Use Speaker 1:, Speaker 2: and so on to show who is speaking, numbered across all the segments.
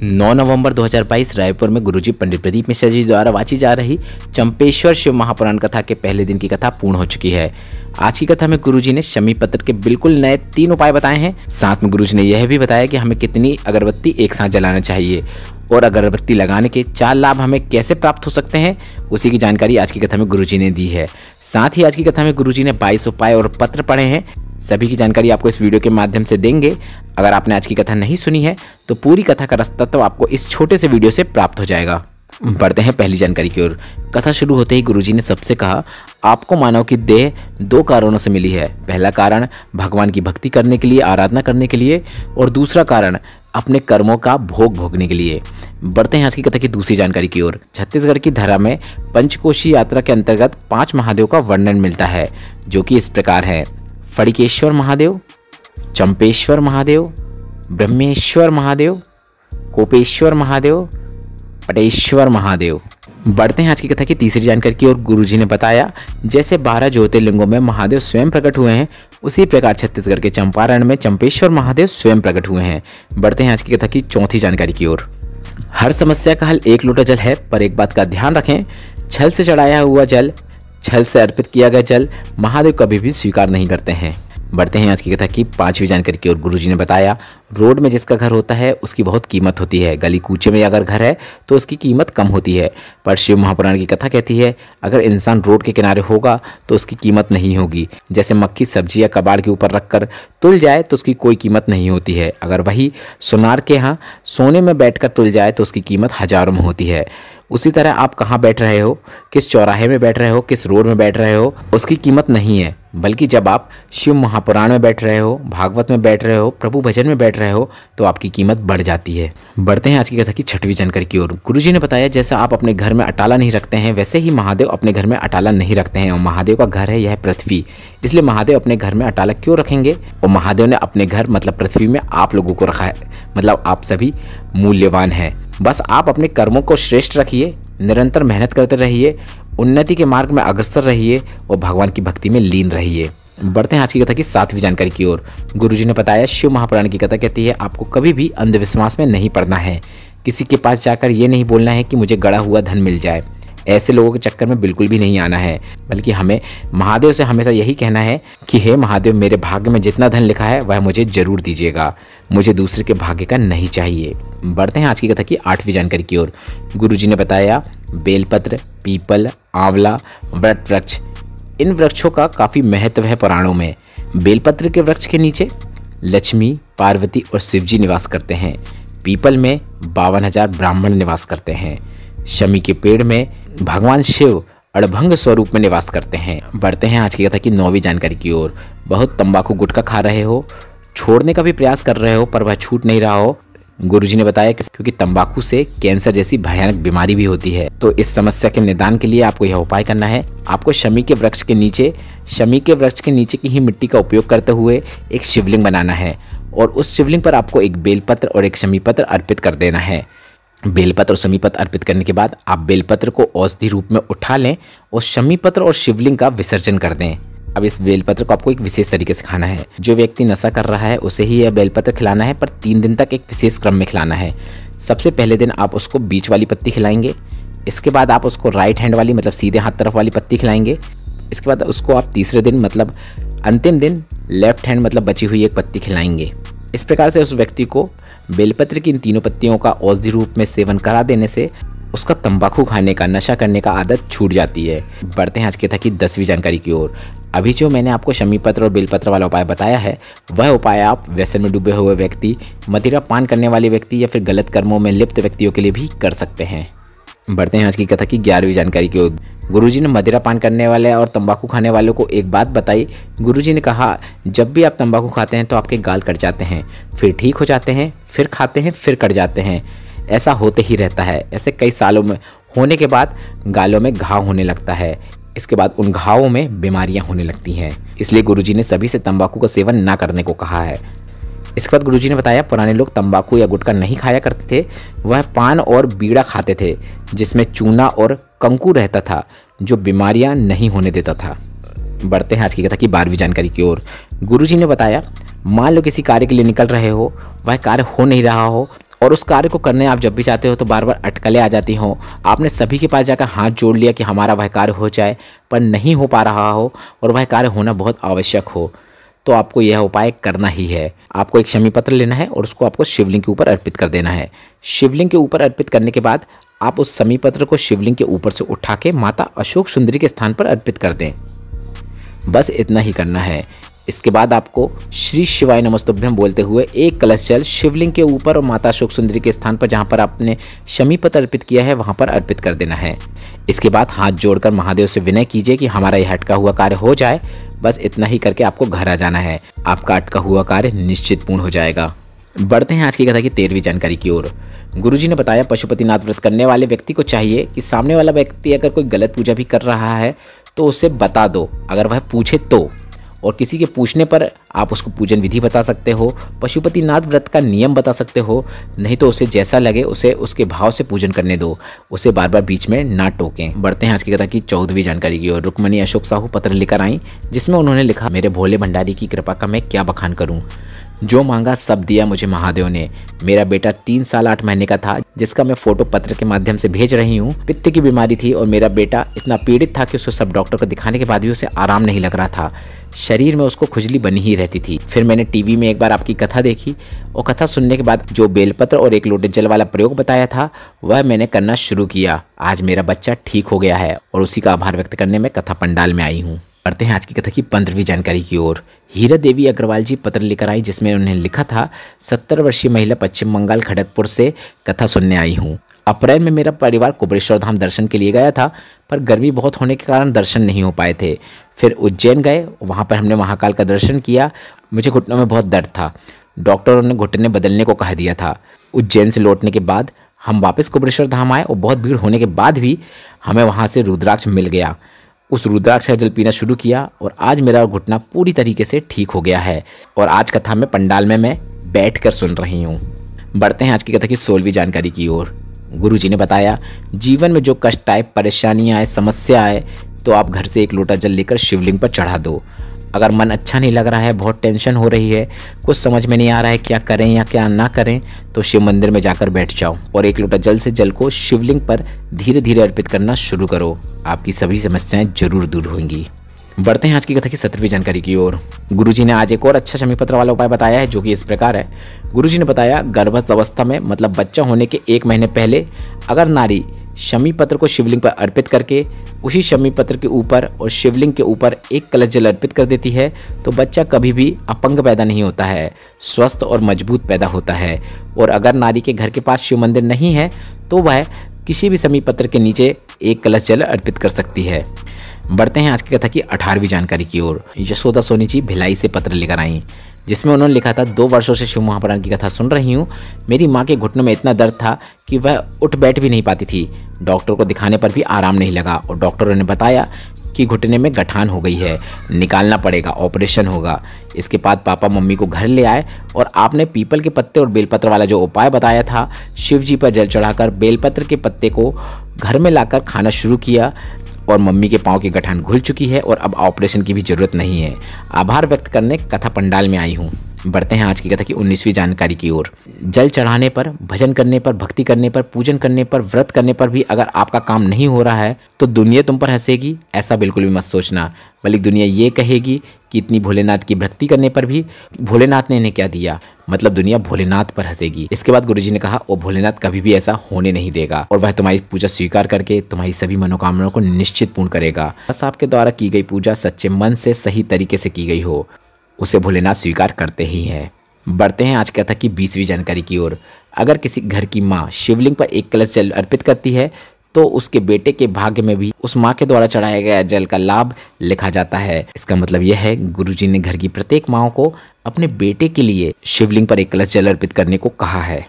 Speaker 1: 9 नवंबर 2022 रायपुर में गुरुजी पंडित प्रदीप मिश्रा जी द्वारा वाची जा रही चंपेश्वर शिव महापुराण कथा के पहले दिन की कथा पूर्ण हो चुकी है। आज की कथा में गुरुजी ने शमी पत्र के बिल्कुल नए 3 उपाय बताए हैं। साथ में गुरुजी ने यह भी बताया कि हमें कितनी अगरबत्ती एक साथ जलाना चाहिए और अगरबत्ती लगाने के 4 लाभ हमें कैसे प्राप्त हो सकते हैं, उसी की जानकारी आज की कथा में गुरुजी ने दी है। साथ ही आज की कथा में गुरुजी ने 22 उपाय और पत्र पढ़े हैं। सभी की जानकारी आपको इस वीडियो के माध्यम से देंगे। अगर आपने आज की कथा नहीं सुनी है तो पूरी कथा का रास्ता तो आपको इस छोटे से वीडियो से प्राप्त हो जाएगा। बढ़ते हैं पहली जानकारी की ओर। कथा शुरू होते ही गुरुजी ने सबसे कहा, आपको मानव की देह 2 कारणों से मिली है। पहला कारण भगवान की भक्ति करने के लिए, आराधना करने के लिए, और दूसरा कारण अपने कर्मों का भोग भोगने के लिए। बढ़ते हैं आज की कथा की दूसरी जानकारी की ओर। छत्तीसगढ़ की धरा में पंचकोशी यात्रा के अंतर्गत 5 महादेव का वर्णन मिलता है, जो कि इस प्रकार है: फड़िकेश्वर महादेव, चंपेश्वर महादेव, ब्रह्मेश्वर महादेव, कोपेश्वर महादेव, पटेश्वर महादेव। बढ़ते हैं आज की कथा की तीसरी जानकारी की ओर। गुरुजी ने बताया, जैसे 12 ज्योतिर्लिंगों में महादेव स्वयं प्रकट हुए हैं, उसी प्रकार छत्तीसगढ़ के चंपारण में चंपेश्वर महादेव स्वयं प्रकट हुए हैं। बढ़ते हैं आज की कथा की चौथी जानकारी की ओर। हर समस्या का हल 1 लोटा जल है, पर एक बात का ध्यान रखें, छल से चढ़ाया हुआ जल, छल से अर्पित किया गया जल महादेव कभी भी स्वीकार नहीं करते हैं। बढ़ते हैं आज की कथा की 5वीं जानकारी की ओर। गुरुजी ने बताया, रोड में जिसका घर होता है उसकी बहुत कीमत होती है। गली कूचे में अगर घर है तो उसकी कीमत कम होती है, पर शिव महापुराण की कथा कहती है, अगर इंसान रोड के किनारे होगा तो उसकी कीमत नहीं होगी। जैसे मक्खी सब्जी या कबाड़ के ऊपर रखकर तुल जाए तो उसकी कोई कीमत नहीं होती है। अगर वही सोनार के यहाँ सोने में बैठकर तुल जाए तो उसकी कीमत हजारों में होती है। उसी तरह आप कहाँ बैठ रहे हो, किस चौराहे में बैठ रहे हो, किस रोड में बैठ रहे हो, उसकी कीमत नहीं है, बल्कि जब आप शिव महापुराण में बैठ रहे हो, भागवत में बैठ रहे हो, प्रभु भजन में बैठ रहे हो, तो आपकी कीमत बढ़ जाती है। बढ़ते हैं आज की कथा की 6वीं जानकारी की ओर। गुरुजी ने बताया, जैसा आप अपने घर में अटाला नहीं रखते हैं, वैसे ही महादेव अपने घर में अटाला नहीं रखते हैं। और महादेव का घर है यह पृथ्वी, इसलिए महादेव अपने घर में अटाला क्यों रखेंगे? और महादेव ने अपने घर मतलब पृथ्वी में आप लोगों को रखा है, मतलब आप सभी मूल्यवान हैं। बस आप अपने कर्मों को श्रेष्ठ रखिए, निरंतर मेहनत करते रहिए, उन्नति के मार्ग में अग्रसर रहिए और भगवान की भक्ति में लीन रहिए। बढ़ते हैं आज की कथा की 7वीं जानकारी की ओर। गुरुजी ने बताया, शिव महापुराण की कथा कहती है, आपको कभी भी अंधविश्वास में नहीं पड़ना है। किसी के पास जाकर ये नहीं बोलना है कि मुझे गड़ा हुआ धन मिल जाए। ऐसे लोगों के चक्कर में बिल्कुल भी नहीं आना है, बल्कि हमें महादेव से हमेशा यही कहना है कि हे महादेव, मेरे भाग्य में जितना धन लिखा है वह मुझे जरूर दीजिएगा, मुझे दूसरे के भाग्य का नहीं चाहिए। बढ़ते हैं आज की कथा की 8वीं जानकारी की ओर। गुरुजी ने बताया, बेलपत्र, पीपल, आंवला, वट वृक्ष, इन वृक्षों का काफ़ी महत्व है पुराणों में। बेलपत्र के वृक्ष के नीचे लक्ष्मी, पार्वती और शिवजी निवास करते हैं। पीपल में 52,000 ब्राह्मण निवास करते हैं। शमी के पेड़ में भगवान शिव अड़भंग स्वरूप में निवास करते हैं। बढ़ते हैं आज की कथा की 9वीं जानकारी की ओर। बहुत तंबाकू गुटखा खा रहे हो, छोड़ने का भी प्रयास कर रहे हो, पर वह छूट नहीं रहा हो। गुरुजी ने बताया कि क्योंकि तंबाकू से कैंसर जैसी भयानक बीमारी भी होती है, तो इस समस्या के निदान के लिए आपको यह उपाय करना है। आपको शमी के वृक्ष के नीचे की ही मिट्टी का उपयोग करते हुए एक शिवलिंग बनाना है, और उस शिवलिंग पर आपको एक बेलपत्र और एक शमी पत्र अर्पित कर देना है। बेलपत्र और शमी पत्र अर्पित करने के बाद आप बेलपत्र को औषधि रूप में उठा लें और शमी पत्र और शिवलिंग का विसर्जन कर दें। अब इस बेलपत्र को आपको एक विशेष तरीके से खाना है। जो व्यक्ति नशा कर रहा है उसे ही यह बेलपत्र खिलाना है, पर 3 दिन तक एक विशेष क्रम में खिलाना है। सबसे पहले दिन आप उसको बीच वाली पत्ती खिलाएंगे, इसके बाद आप उसको राइट हैंड वाली मतलब सीधे हाथ तरफ वाली पत्ती खिलाएंगे, इसके बाद उसको आप तीसरे दिन मतलब अंतिम दिन लेफ्ट हैंड मतलब बची हुई एक पत्ती खिलाएंगे। इस प्रकार से उस व्यक्ति को बेलपत्र की इन 3 पत्तियों का औषधि रूप में सेवन करा देने से उसका तंबाकू खाने का, नशा करने का आदत छूट जाती है। बढ़ते हैं आज की कथा की 10वीं जानकारी की ओर। अभी जो मैंने आपको शमी पत्र और बेलपत्र वाला उपाय बताया है, वह उपाय आप व्यसन में डूबे हुए व्यक्ति, मदिरा पान करने वाले व्यक्ति या फिर गलत कर्मों में लिप्त व्यक्तियों के लिए भी कर सकते हैं। बढ़ते हैं आज की कथा की 11वीं जानकारी की ओर। गुरुजी ने मदिरा पान करने वाले और तंबाकू खाने वालों को एक बात बताई। गुरुजी ने कहा, जब भी आप तंबाकू खाते हैं तो आपके गाल कट जाते हैं, फिर ठीक हो जाते हैं, फिर खाते हैं, फिर कट जाते हैं। ऐसा होते ही रहता है। ऐसे कई सालों में होने के बाद गालों में घाव होने लगता है। इसके बाद उन घावों में बीमारियां होने लगती हैं। इसलिए गुरुजी ने सभी से तंबाकू का सेवन ना करने को कहा है। इसके बाद गुरुजी ने बताया, पुराने लोग तंबाकू या गुटखा नहीं खाया करते थे, वह पान और बीड़ा खाते थे, जिसमें चूना और कंकु रहता था, जो बीमारियां नहीं होने देता था। बढ़ते हैं आज की कथा की 12वीं जानकारी की ओर। गुरुजी ने बताया, मान लो किसी कार्य के लिए निकल रहे हो, वह कार्य हो नहीं रहा हो और उस कार्य को करने आप जब भी चाहते हो तो बार बार अटकलें आ जाती हों, आपने सभी के पास जाकर हाथ जोड़ लिया कि हमारा वह कार्य हो जाए, पर नहीं हो पा रहा हो और वह कार्य होना बहुत आवश्यक हो, तो आपको यह उपाय करना ही है। आपको एक शमी पत्र लेना है और उसको आपको शिवलिंग के ऊपर अर्पित कर देना है। शिवलिंग के ऊपर अर्पित करने के बाद आप उस शमी पत्र को शिवलिंग के ऊपर से उठा के माता अशोक सुंदरी के स्थान पर अर्पित कर दें। बस इतना ही करना है। इसके बाद आपको श्री शिवाय नमस्तुभ्यम बोलते हुए एक कलश जल शिवलिंग के ऊपर और माता अशोक सुंदरी के स्थान पर जहाँ पर आपने शमी पत्र अर्पित किया है वहाँ पर अर्पित कर देना है। इसके बाद हाथ जोड़कर महादेव से विनय कीजिए कि हमारा यह अटका हुआ कार्य हो जाए। बस इतना ही करके आपको घर आ जाना है। आपका अटका हुआ कार्य निश्चित पूर्ण हो जाएगा। बढ़ते हैं आज की कथा की 13वीं जानकारी की ओर। गुरुजी ने बताया पशुपतिनाथ व्रत करने वाले व्यक्ति को चाहिए कि सामने वाला व्यक्ति अगर कोई गलत पूजा भी कर रहा है तो उसे बता दो, अगर वह पूछे तो। और किसी के पूछने पर आप उसको पूजन विधि बता सकते हो, पशुपतिनाथ व्रत का नियम बता सकते हो, नहीं तो उसे जैसा लगे उसे उसके भाव से पूजन करने दो, उसे बार बार बीच में ना टोकें। बढ़ते हैं आज की कथा की 14वीं जानकारी की ओर। रुक्मणी अशोक साहू पत्र लेकर आई जिसमें उन्होंने लिखा, मेरे भोले भंडारी की कृपा का मैं क्या बखान करूं, जो मांगा सब दिया मुझे महादेव ने। मेरा बेटा 3 साल 8 महीने का था जिसका मैं फोटो पत्र के माध्यम से भेज रही हूँ। पित्त की बीमारी थी और मेरा बेटा इतना पीड़ित था कि उसको सब डॉक्टर को दिखाने के बाद भी उसे आराम नहीं लग रहा था। शरीर में उसको खुजली बनी ही रहती थी। फिर मैंने टीवी में एक बार आपकी कथा देखी और कथा सुनने के बाद जो बेलपत्र और 1 लोटे जल वाला प्रयोग बताया था वह मैंने करना शुरू किया। आज मेरा बच्चा ठीक हो गया है और उसी का आभार व्यक्त करने में कथा पंडाल में आई हूँ। बढ़ते हैं आज की कथा की 15वीं जानकारी की ओर। हीरा देवी अग्रवाल जी पत्र लेकर आई जिसमें उन्होंने लिखा था, 70 वर्षीय महिला पश्चिम बंगाल खड़गपुर से कथा सुनने आई हूँ। अप्रैल में मेरा परिवार कुबेरेश्वर धाम दर्शन के लिए गया था, पर गर्मी बहुत होने के कारण दर्शन नहीं हो पाए थे। फिर उज्जैन गए, वहाँ पर हमने महाकाल का दर्शन किया। मुझे घुटनों में बहुत दर्द था, डॉक्टरों ने घुटने बदलने को कह दिया था। उज्जैन से लौटने के बाद हम वापस कुबेरेश्वर धाम आए और बहुत भीड़ होने के बाद भी हमें वहाँ से रुद्राक्ष मिल गया। उस रुद्राक्ष का जल पीना शुरू किया और आज मेरा घुटना पूरी तरीके से ठीक हो गया है और आज कथा में पंडाल में मैं बैठकर सुन रही हूँ। बढ़ते हैं आज की कथा की 16वीं जानकारी की ओर। गुरुजी ने बताया, जीवन में जो कष्ट आए, परेशानियाँ आए, समस्या आए तो आप घर से 1 लोटा जल लेकर शिवलिंग पर चढ़ा दो। अगर मन अच्छा नहीं लग रहा है, बहुत टेंशन हो रही है, कुछ समझ में नहीं आ रहा है क्या करें या क्या ना करें, तो शिव मंदिर में जाकर बैठ जाओ और 1 लोटा जल से जल को शिवलिंग पर धीरे धीरे अर्पित करना शुरू करो। आपकी सभी समस्याएं जरूर दूर होंगी। बढ़ते हैं आज की कथा की 17वीं जानकारी की ओर। गुरुजी ने आज एक और अच्छा शमी पत्र वाला उपाय बताया है जो कि इस प्रकार है। गुरुजी ने बताया, गर्भस्थ अवस्था में मतलब बच्चा होने के 1 महीने पहले अगर नारी शमी पत्र को शिवलिंग पर अर्पित करके उसी शमी पत्र के ऊपर और शिवलिंग के ऊपर 1 कलश जल अर्पित कर देती है तो बच्चा कभी भी अपंग पैदा नहीं होता है, स्वस्थ और मजबूत पैदा होता है। और अगर नारी के घर के पास शिव मंदिर नहीं है तो वह किसी भी शमी पत्र के नीचे 1 कलश जल अर्पित कर सकती है। बढ़ते हैं आज की कथा की 18वीं जानकारी की ओर। यशोदा सोनी जी भिलाई से पत्र लेकर आई जिसमें उन्होंने लिखा था, 2 वर्षों से शिव महापुराण की कथा सुन रही हूँ। मेरी माँ के घुटनों में इतना दर्द था कि वह उठ बैठ भी नहीं पाती थी। डॉक्टर को दिखाने पर भी आराम नहीं लगा और डॉक्टरों ने बताया कि घुटने में गठान हो गई है, निकालना पड़ेगा, ऑपरेशन होगा। इसके बाद पापा मम्मी को घर ले आए और आपने पीपल के पत्ते और बेलपत्र वाला जो उपाय बताया था, शिव जी पर जल चढ़ाकर बेलपत्र के पत्ते को घर में लाकर खाना शुरू किया और मम्मी के पाँव की गठान घुल चुकी है और अब ऑपरेशन की भी जरूरत नहीं है। आभार व्यक्त करने कथा पंडाल में आई हूँ। बढ़ते हैं आज की कथा की 19वीं जानकारी की ओर। जल चढ़ाने पर, भजन करने पर, भक्ति करने पर, पूजन करने पर, व्रत करने पर भी अगर आपका काम नहीं हो रहा है तो दुनिया तुम पर हंसेगी, ऐसा बिल्कुल भी मत सोचना। बल्कि दुनिया ये कहेगी कि इतनी भोलेनाथ की भक्ति करने पर भी भोलेनाथ ने इन्हें क्या दिया, मतलब दुनिया भोलेनाथ पर हंसेगी। इसके बाद गुरुजी ने कहा, ओ भोलेनाथ कभी भी ऐसा होने नहीं देगा और वह तुम्हारी पूजा स्वीकार करके तुम्हारी सभी मनोकामनाओं को निश्चित पूर्ण करेगा। बस आपके द्वारा की गई पूजा सच्चे मन से सही तरीके से की गई हो, उसे भोलेनाथ स्वीकार करते ही हैं। बढ़ते हैं आज कथा की 20वीं जानकारी की ओर। अगर किसी घर की माँ शिवलिंग पर 1 कलश जल अर्पित करती है तो उसके बेटे के भाग्य में भी उस माँ के द्वारा चढ़ाया गया जल का लाभ लिखा जाता है। इसका मतलब यह है, गुरुजी ने घर की प्रत्येक माँ को अपने बेटे के लिए शिवलिंग पर 1 कलश जल अर्पित करने को कहा है।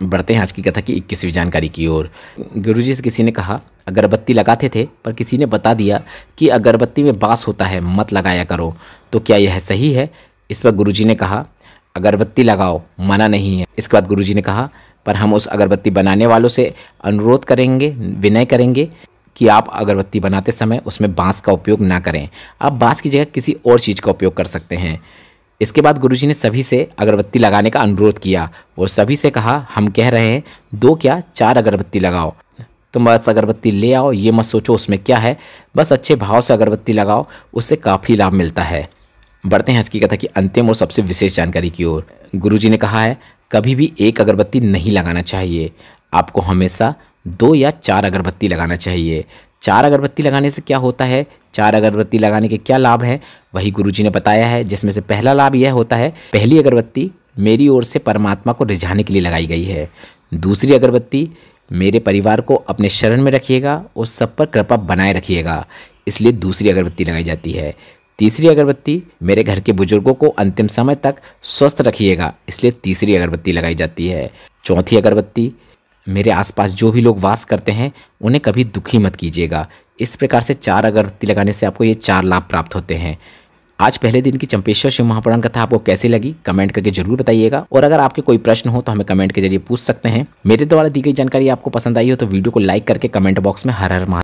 Speaker 1: बढ़ते हैं आज की कथा की 21वीं जानकारी की ओर। गुरुजी से किसी ने कहा, अगरबत्ती लगाते थे पर किसी ने बता दिया कि अगरबत्ती में बास होता है, मत लगाया करो, तो क्या यह सही है? इस पर गुरुजी ने कहा, अगरबत्ती लगाओ, मना नहीं है। इसके बाद गुरुजी ने कहा, पर हम उस अगरबत्ती बनाने वालों से अनुरोध करेंगे, विनय करेंगे कि आप अगरबत्ती बनाते समय उसमें बांस का उपयोग ना करें। आप बांस की जगह किसी और चीज़ का उपयोग कर सकते हैं। इसके बाद गुरुजी ने सभी से अगरबत्ती लगाने का अनुरोध किया और सभी से कहा, हम कह रहे हैं 2 क्या 4 अगरबत्ती लगाओ। तुम बस अगरबत्ती ले आओ, ये मत सोचो उसमें क्या है, बस अच्छे भाव से अगरबत्ती लगाओ, उससे काफ़ी लाभ मिलता है। बढ़ते हैं आज की कथा की अंतिम और सबसे विशेष जानकारी की ओर। गुरुजी ने कहा है, कभी भी 1 अगरबत्ती नहीं लगाना चाहिए, आपको हमेशा 2 या 4 अगरबत्ती लगाना चाहिए। 4 अगरबत्ती लगाने से क्या होता है, 4 अगरबत्ती लगाने के क्या लाभ हैं, वही गुरुजी ने बताया है। जिसमें से पहला लाभ यह होता है, पहली अगरबत्ती मेरी ओर से परमात्मा को रिझाने के लिए लगाई गई है। दूसरी अगरबत्ती मेरे परिवार को अपने शरण में रखिएगा और सब पर कृपा बनाए रखिएगा, इसलिए दूसरी अगरबत्ती लगाई जाती है। तीसरी अगरबत्ती मेरे घर के बुजुर्गों को अंतिम समय तक स्वस्थ रखिएगा, इसलिए तीसरी अगरबत्ती लगाई जाती है। चौथी अगरबत्ती मेरे आसपास जो भी लोग वास करते हैं उन्हें कभी दुखी मत कीजिएगा। इस प्रकार से 4 अगरबत्ती लगाने से आपको ये 4 लाभ प्राप्त होते हैं। आज पहले दिन की चंपेश्वर शिव महापुराण कथा आपको कैसी लगी कमेंट करके जरूर बताइएगा, और अगर आपके कोई प्रश्न हो तो हमें कमेंट के जरिए पूछ सकते हैं। मेरे द्वारा दी गई जानकारी आपको पसंद आई हो तो वीडियो को लाइक करके कमेंट बॉक्स में हर हर महादेव